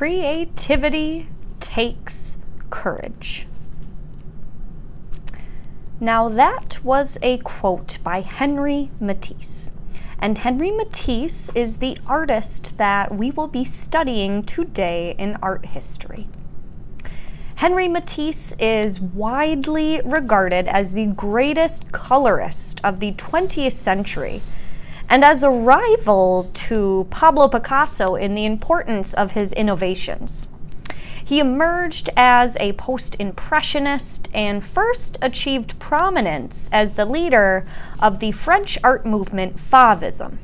creativity takes courage. Now that was a quote by Henri Matisse. And Henri Matisse is the artist that we will be studying today in art history. Henri Matisse is widely regarded as the greatest colorist of the 20th century, and as a rival to Pablo Picasso in the importance of his innovations. He emerged as a post-impressionist and first achieved prominence as the leader of the French art movement Fauvism.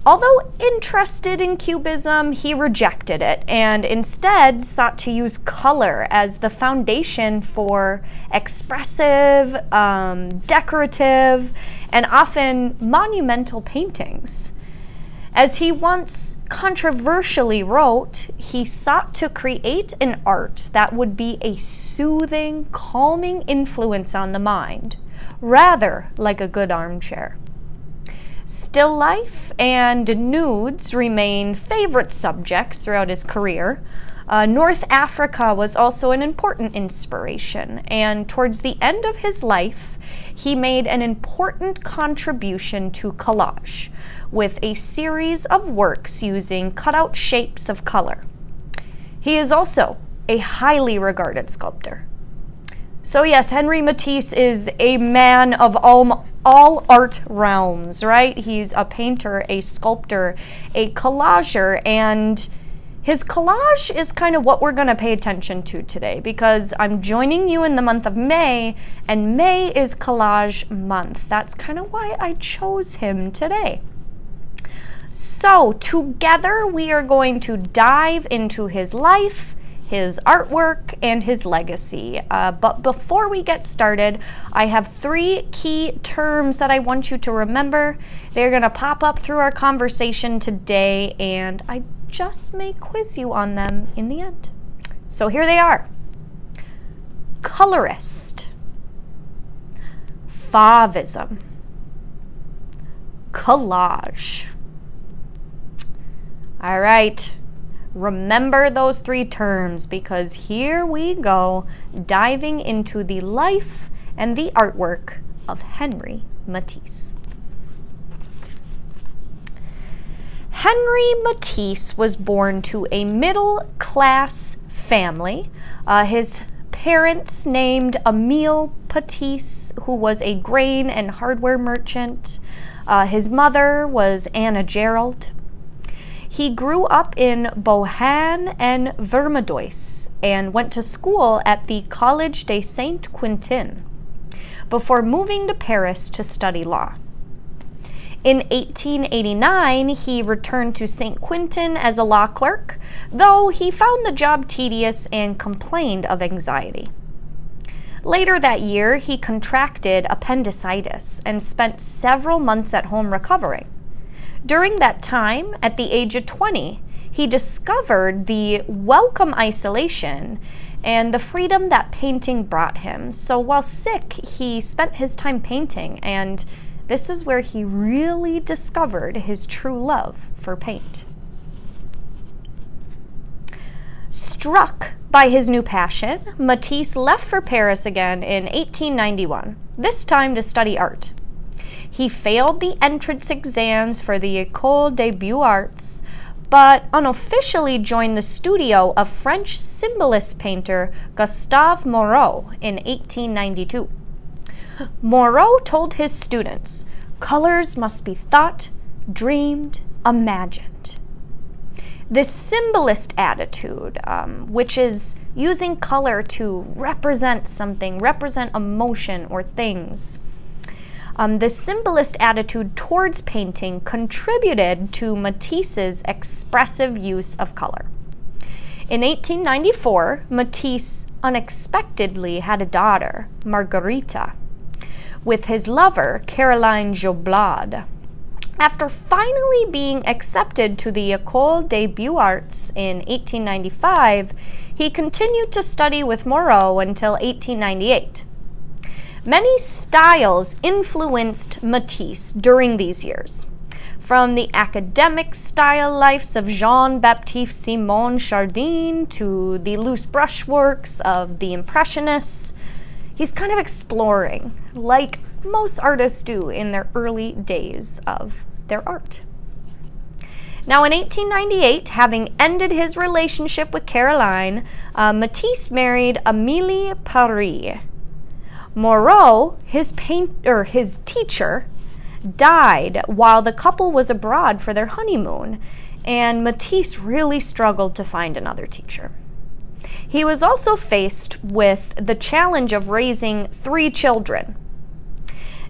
Although interested in Cubism, he rejected it and instead sought to use color as the foundation for expressive, decorative, and often monumental paintings. As he once controversially wrote, he sought to create an art that would be a soothing, calming influence on the mind, rather like a good armchair. Still life and nudes remain favorite subjects throughout his career. North Africa was also an important inspiration, and towards the end of his life, he made an important contribution to collage, with a series of works using cutout shapes of color. He is also a highly regarded sculptor. So yes, Henri Matisse is a man of all art realms, right? He's a painter, a sculptor, a collager, and his collage is kind of what we're going to pay attention to today, because I'm joining you in the month of May, and May is collage month. That's kind of why I chose him today. So together we are going to dive into his life, his artwork, and his legacy. But before we get started, I have 3 key terms that I want you to remember. They're going to pop up through our conversation today, and I just may quiz you on them in the end. So here they are. Colorist, Fauvism, collage. All right. Remember those 3 terms, because here we go, diving into the life and the artwork of Henri Matisse. Henri Matisse was born to a middle-class family. His parents named Emile Matisse, who was a grain and hardware merchant. His mother was Anna Gerald. He grew up in Bohan and Vermandois and went to school at the Collège de Saint-Quentin before moving to Paris to study law. In 1889, he returned to Saint-Quentin as a law clerk, though he found the job tedious and complained of anxiety. Later that year, he contracted appendicitis and spent several months at home recovering. During that time, at the age of 20, he discovered the welcome isolation and the freedom that painting brought him. So while sick, he spent his time painting, and this is where he really discovered his true love for paint. Struck by his new passion, Matisse left for Paris again in 1891, this time to study art. He failed the entrance exams for the École des Beaux-Arts, but unofficially joined the studio of French symbolist painter Gustave Moreau in 1892. Moreau told his students, "Colors must be thought, dreamed, imagined." This symbolist attitude, which is using color to represent something, represent emotion or things, the symbolist attitude towards painting contributed to Matisse's expressive use of color. In 1894, Matisse unexpectedly had a daughter, Margarita, with his lover, Caroline Joblade. After finally being accepted to the École des Beaux-Arts in 1895, he continued to study with Moreau until 1898. Many styles influenced Matisse during these years. From the academic style lifes of Jean-Baptiste Simon Chardin to the loose brushworks of the Impressionists, he's kind of exploring, like most artists do in their early days of their art. Now, in 1898, having ended his relationship with Caroline, Matisse married Amélie Paris. Moreau, his teacher, died while the couple was abroad for their honeymoon, and Matisse really struggled to find another teacher. He was also faced with the challenge of raising 3 children.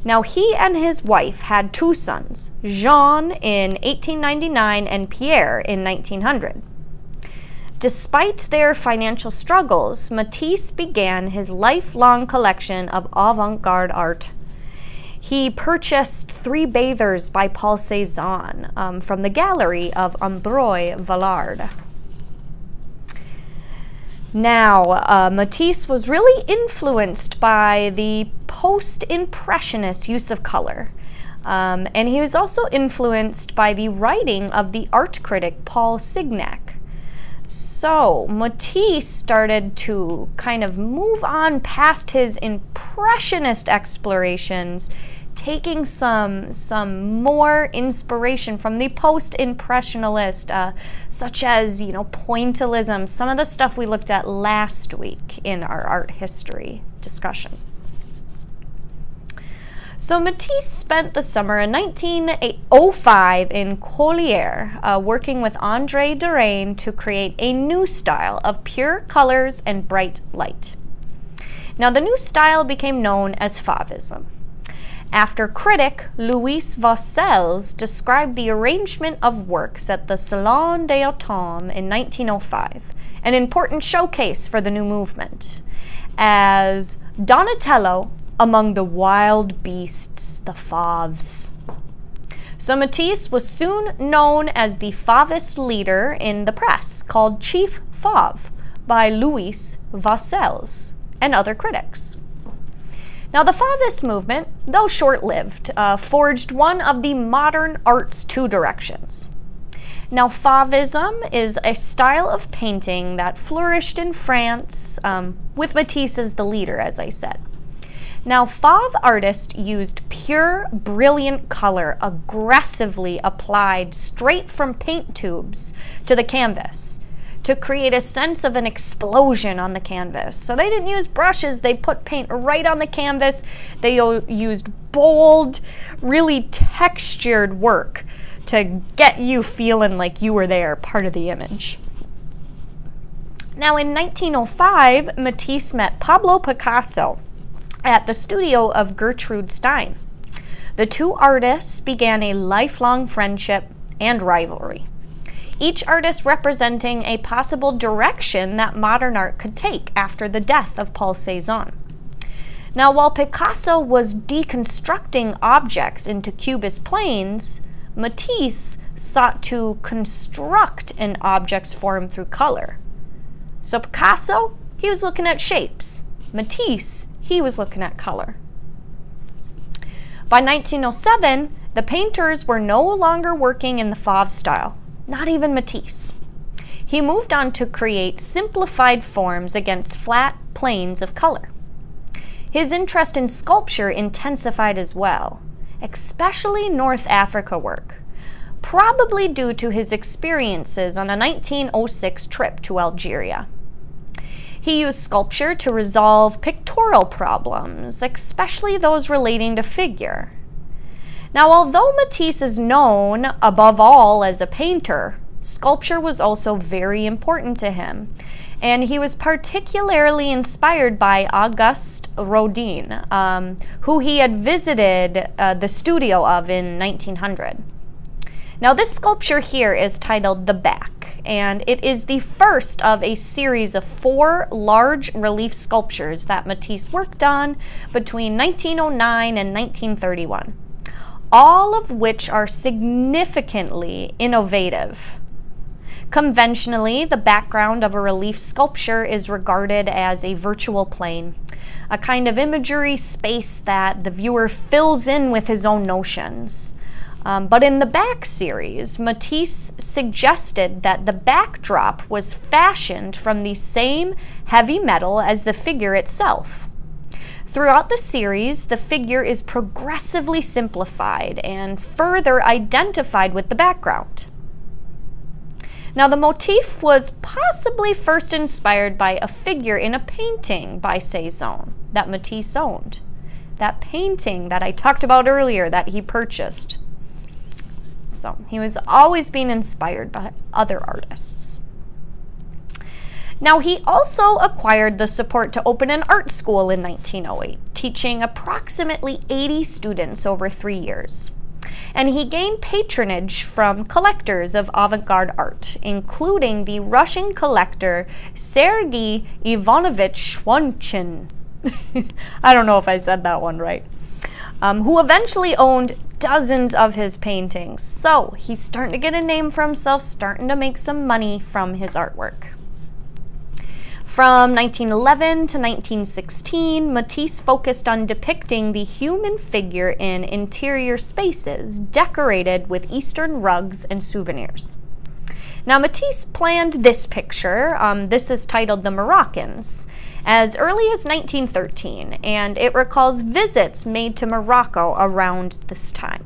Now, he and his wife had 2 sons, Jean in 1899 and Pierre in 1900. Despite their financial struggles, Matisse began his lifelong collection of avant-garde art. He purchased 3 Bathers by Paul Cézanne from the gallery of Ambroise Vollard. Now, Matisse was really influenced by the post-impressionist use of color, and he was also influenced by the writing of the art critic Paul Signac. So Matisse started to kind of move on past his impressionist explorations, taking some more inspiration from the post-impressionist, such as, pointillism, some of the stuff we looked at last week in our art history discussion. So Matisse spent the summer in 1905 in Collier, working with André Derain to create a new style of pure colors and bright light. Now, the new style became known as Fauvism. After critic Louis Vassels described the arrangement of works at the Salon des Automnes in 1905, an important showcase for the new movement, as Donatello among the wild beasts, the Fauves. So Matisse was soon known as the Fauvist leader in the press, called Chief Fauve by Louis Vassels and other critics. Now, the Fauvist movement, though short-lived, forged one of the modern art's 2 directions. Now, Fauvism is a style of painting that flourished in France, with Matisse as the leader, as I said. Now, Fauve artists used pure, brilliant color aggressively applied straight from paint tubes to the canvas to create a sense of an explosion on the canvas. So they didn't use brushes, they put paint right on the canvas. They used bold, really textured work to get you feeling like you were there, part of the image. Now, in 1905, Matisse met Pablo Picasso at the studio of Gertrude Stein. The 2 artists began a lifelong friendship and rivalry, each artist representing a possible direction that modern art could take after the death of Paul Cézanne. Now, while Picasso was deconstructing objects into cubist planes, Matisse sought to construct an object's form through color. So Picasso, he was looking at shapes. Matisse, he was looking at color. By 1907, the painters were no longer working in the Fauve style, not even Matisse. He moved on to create simplified forms against flat planes of color. His interest in sculpture intensified as well, especially North Africa work, probably due to his experiences on a 1906 trip to Algeria. He used sculpture to resolve pictorial problems, especially those relating to figure. Now, although Matisse is known above all as a painter, sculpture was also very important to him, and he was particularly inspired by Auguste Rodin, who he had visited the studio of in 1900. Now, this sculpture here is titled The Back, and it is the first of a series of 4 large relief sculptures that Matisse worked on between 1909 and 1931, all of which are significantly innovative. Conventionally, the background of a relief sculpture is regarded as a virtual plane, a kind of imagery space that the viewer fills in with his own notions. But in the back series, Matisse suggested that the backdrop was fashioned from the same heavy metal as the figure itself. Throughout the series, the figure is progressively simplified and further identified with the background. Now, the motif was possibly first inspired by a figure in a painting by Cezanne that Matisse owned. That painting that I talked about earlier that he purchased. So he was always being inspired by other artists. Now, he also acquired the support to open an art school in 1908, teaching approximately 80 students over 3 years. And he gained patronage from collectors of avant-garde art, including the Russian collector Sergei Ivanovich Schwanchin. I don't know if I said that one right. Who eventually owned dozens of his paintings. So he's starting to get a name for himself, starting to make some money from his artwork. From 1911 to 1916, Matisse focused on depicting the human figure in interior spaces decorated with Eastern rugs and souvenirs. Now, Matisse planned this picture, this is titled The Moroccans, as early as 1913, and it recalls visits made to Morocco around this time.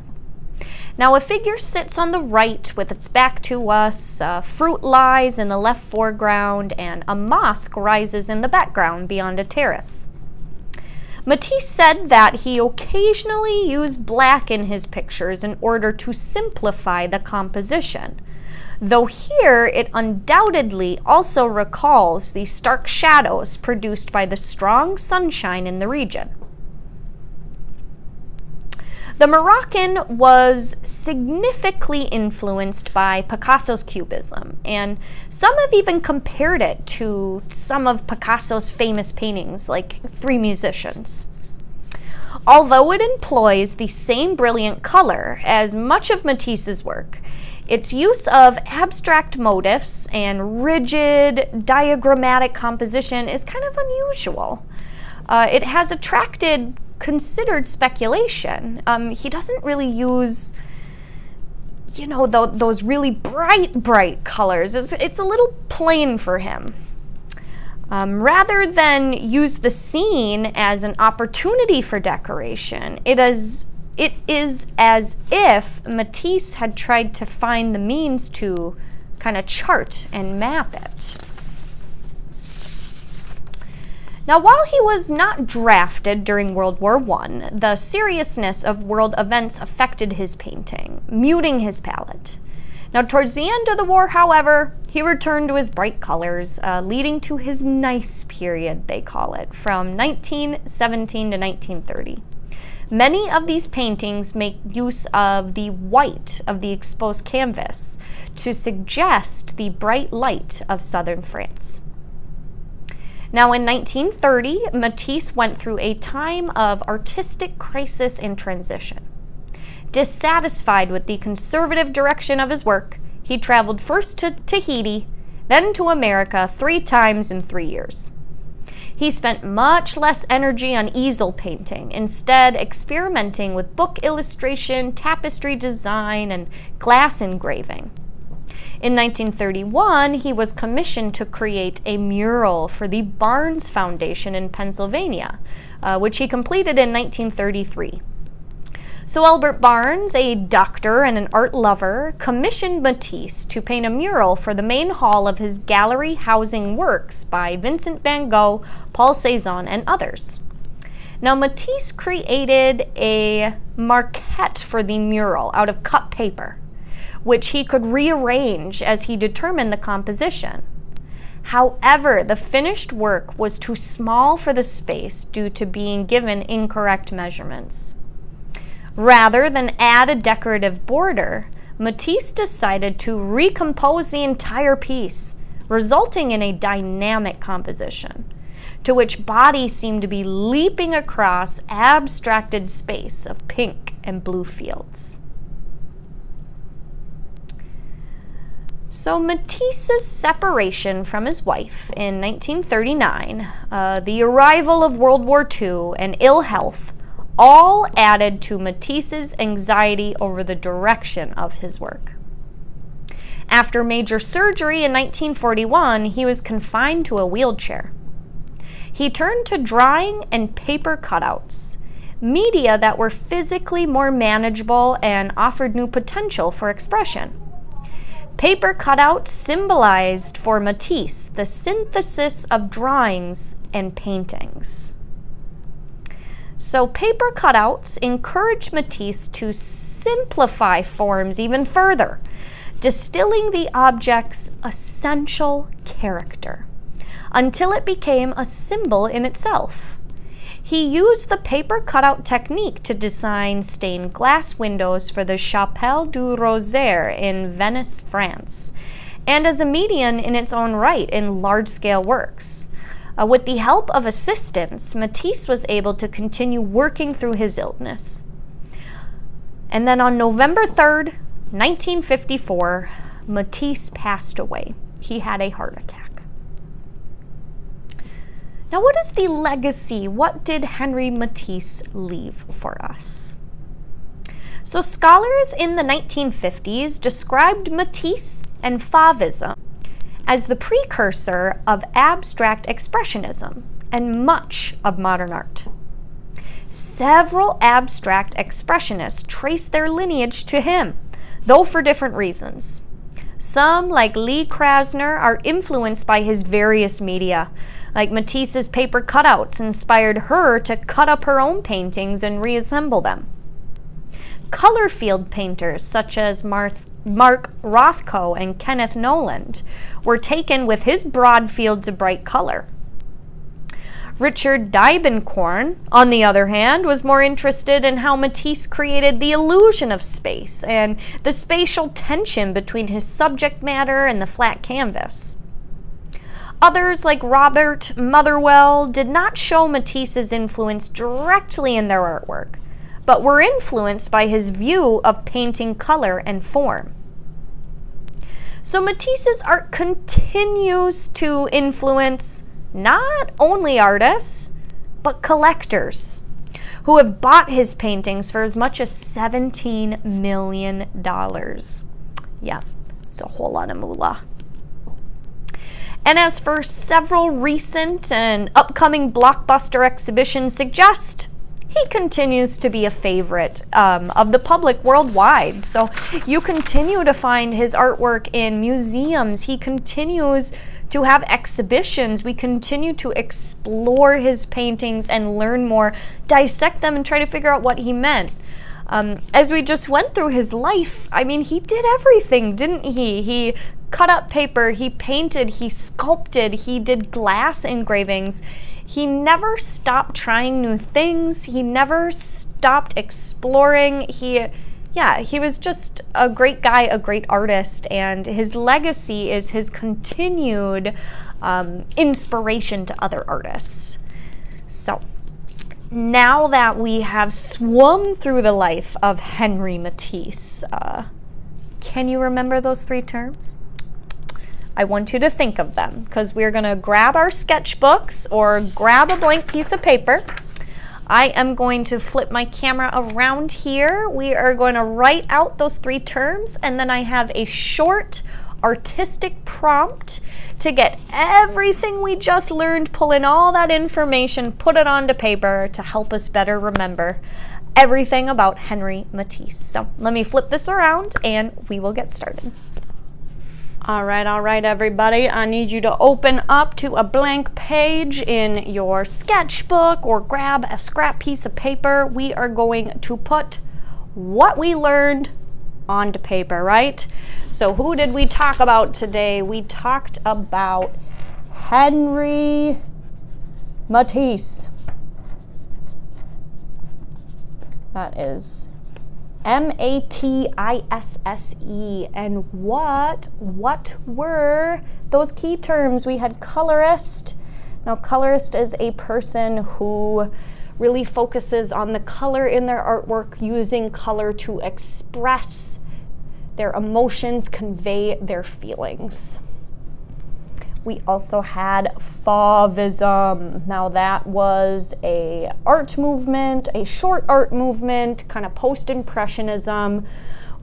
Now, a figure sits on the right with its back to us, fruit lies in the left foreground, and a mosque rises in the background beyond a terrace. Matisse said that he occasionally used black in his pictures in order to simplify the composition, though here it undoubtedly also recalls the stark shadows produced by the strong sunshine in the region. The Moroccan was significantly influenced by Picasso's Cubism, and some have even compared it to some of Picasso's famous paintings, like Three Musicians. Although it employs the same brilliant color as much of Matisse's work, its use of abstract motifs and rigid, diagrammatic composition is kind of unusual. It has attracted considered speculation. He doesn't really use, you know, those really bright colors. It's a little plain for him. Rather than use the scene as an opportunity for decoration, it is as if Matisse had tried to find the means to kind of chart and map it. Now, while he was not drafted during World War I, the seriousness of world events affected his painting, muting his palette. Now, towards the end of the war, however, he returned to his bright colors, leading to his nice period, they call it, from 1917 to 1930. Many of these paintings make use of the white of the exposed canvas to suggest the bright light of southern France. Now, in 1930, Matisse went through a time of artistic crisis and transition. Dissatisfied with the conservative direction of his work, he traveled first to Tahiti, then to America 3 times in 3 years. He spent much less energy on easel painting, instead experimenting with book illustration, tapestry design, and glass engraving. In 1931, he was commissioned to create a mural for the Barnes Foundation in Pennsylvania, which he completed in 1933. So Albert Barnes, a doctor and an art lover, commissioned Matisse to paint a mural for the main hall of his gallery housing works by Vincent van Gogh, Paul Cézanne, and others. Now, Matisse created a marquette for the mural out of cut paper, which he could rearrange as he determined the composition. However, the finished work was too small for the space due to being given incorrect measurements. Rather than add a decorative border, Matisse decided to recompose the entire piece, resulting in a dynamic composition, to which bodies seemed to be leaping across abstracted space of pink and blue fields. So Matisse's separation from his wife in 1939, the arrival of World War II, and ill health all added to Matisse's anxiety over the direction of his work. After major surgery in 1941, he was confined to a wheelchair. He turned to drawing and paper cutouts, media that were physically more manageable and offered new potential for expression. Paper cutouts symbolized for Matisse the synthesis of drawings and paintings. So paper cutouts encouraged Matisse to simplify forms even further, distilling the object's essential character until it became a symbol in itself. He used the paper cutout technique to design stained glass windows for the Chapelle du Rosaire in Venice, France, and as a medium in its own right in large-scale works. With the help of assistants, Matisse was able to continue working through his illness. And then on November 3rd, 1954, Matisse passed away. He had a heart attack. Now, what is the legacy? What did Henri Matisse leave for us? So scholars in the 1950s described Matisse and Fauvism as the precursor of abstract expressionism and much of modern art. Several abstract expressionists trace their lineage to him, though for different reasons. Some, like Lee Krasner, are influenced by his various media, like Matisse's paper cutouts inspired her to cut up her own paintings and reassemble them. Color field painters such as Mark Rothko and Kenneth Noland were taken with his broad fields of bright color. Richard Diebenkorn, on the other hand, was more interested in how Matisse created the illusion of space and the spatial tension between his subject matter and the flat canvas. Others, like Robert Motherwell, did not show Matisse's influence directly in their artwork, but were influenced by his view of painting color and form. So Matisse's art continues to influence not only artists, but collectors who have bought his paintings for as much as $17 million. Yeah, it's a whole lot of moolah. And as for several recent and upcoming blockbuster exhibitions suggest, he continues to be a favorite of the public worldwide. So you continue to find his artwork in museums. He continues to have exhibitions. We continue to explore his paintings and learn more, dissect them, and try to figure out what he meant. As we just went through his life, I mean, he did everything, didn't he? He cut up paper, he painted, he sculpted, he did glass engravings. He never stopped trying new things. He never stopped exploring. He was just a great guy, a great artist, and his legacy is his continued inspiration to other artists. So now that we have swum through the life of Henri Matisse, can you remember those three terms? I want you to think of them, because we're going to grab our sketchbooks or grab a blank piece of paper. I am going to flip my camera around here. We are going to write out those three terms, and then I have a short artistic prompt to get everything we just learned, pull in all that information, put it onto paper to help us better remember everything about Henri Matisse. So let me flip this around and we will get started. All right, everybody. I need you to open up to a blank page in your sketchbook or grab a scrap piece of paper. We are going to put what we learned onto paper, right? So who did we talk about today? We talked about Henri Matisse. That is Matisse. And what were those key terms? We had colorist. Now, colorist is a person who really focuses on the color in their artwork, using color to express their emotions, convey their feelings. We also had Fauvism. Now that was a art movement, a short art movement, kind of post-impressionism,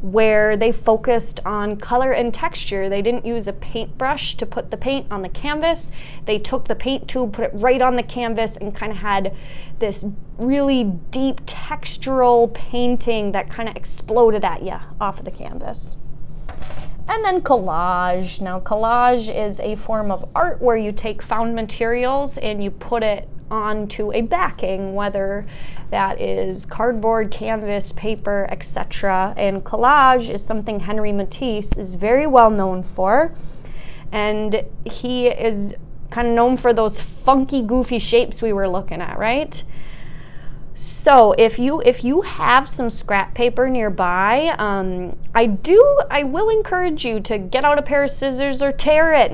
where they focused on color and texture. They didn't use a paintbrush to put the paint on the canvas. They took the paint tube, put it right on the canvas, and kind of had this really deep textural painting that kind of exploded at you off of the canvas. And then collage. Now collage is a form of art where you take found materials and you put it onto a backing, whether that is cardboard, canvas, paper, etc. And collage is something Henri Matisse is very well known for. And he is kind of known for those funky, goofy shapes we were looking at, right? So if you have some scrap paper nearby, I will encourage you to get out a pair of scissors or tear it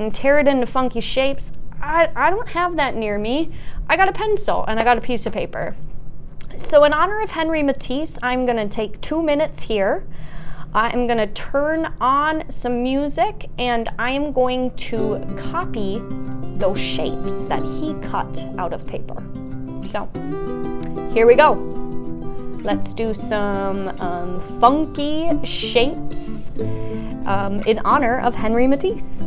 into funky shapes. I don't have that near me. I got a pencil and I got a piece of paper. So in honor of Henri Matisse, I'm going to take 2 minutes here. I'm going to turn on some music and I am going to copy those shapes that he cut out of paper. So here we go. Let's do some funky shapes in honor of Henri Matisse.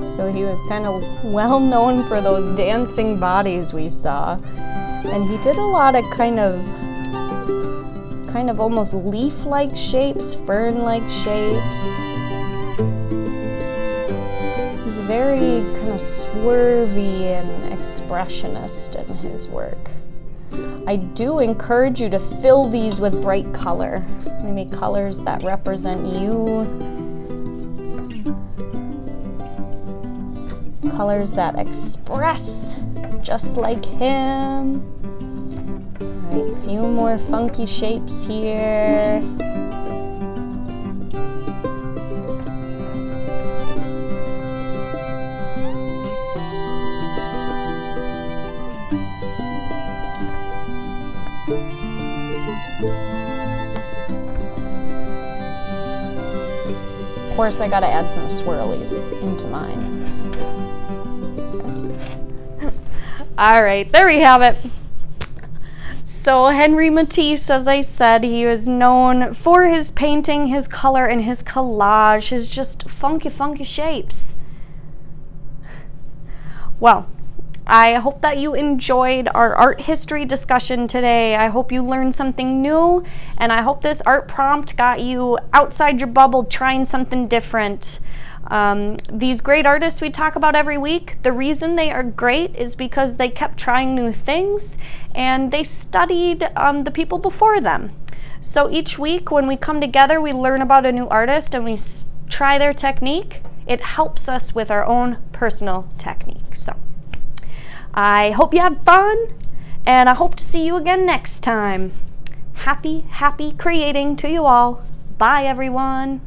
So he was kind of well known for those dancing bodies we saw. And he did a lot of kind of almost leaf-like shapes, fern-like shapes. He's very kind of swervy and expressionist in his work. I do encourage you to fill these with bright color, maybe colors that represent you, colors that express just like him. All right, a few more funky shapes here. Of course, I gotta add some swirlies into mine. All right, there we have it. So Henri Matisse, as I said, he was known for his painting, his color, and his collage, his just funky, funky shapes. Well, I hope that you enjoyed our art history discussion today. I hope you learned something new, and I hope this art prompt got you outside your bubble, trying something different. These great artists we talk about every week, the reason they are great is because they kept trying new things and they studied the people before them. So each week when we come together, we learn about a new artist and we try their technique. It helps us with our own personal technique. So I hope you had fun, and I hope to see you again next time. Happy creating to you all. Bye, everyone.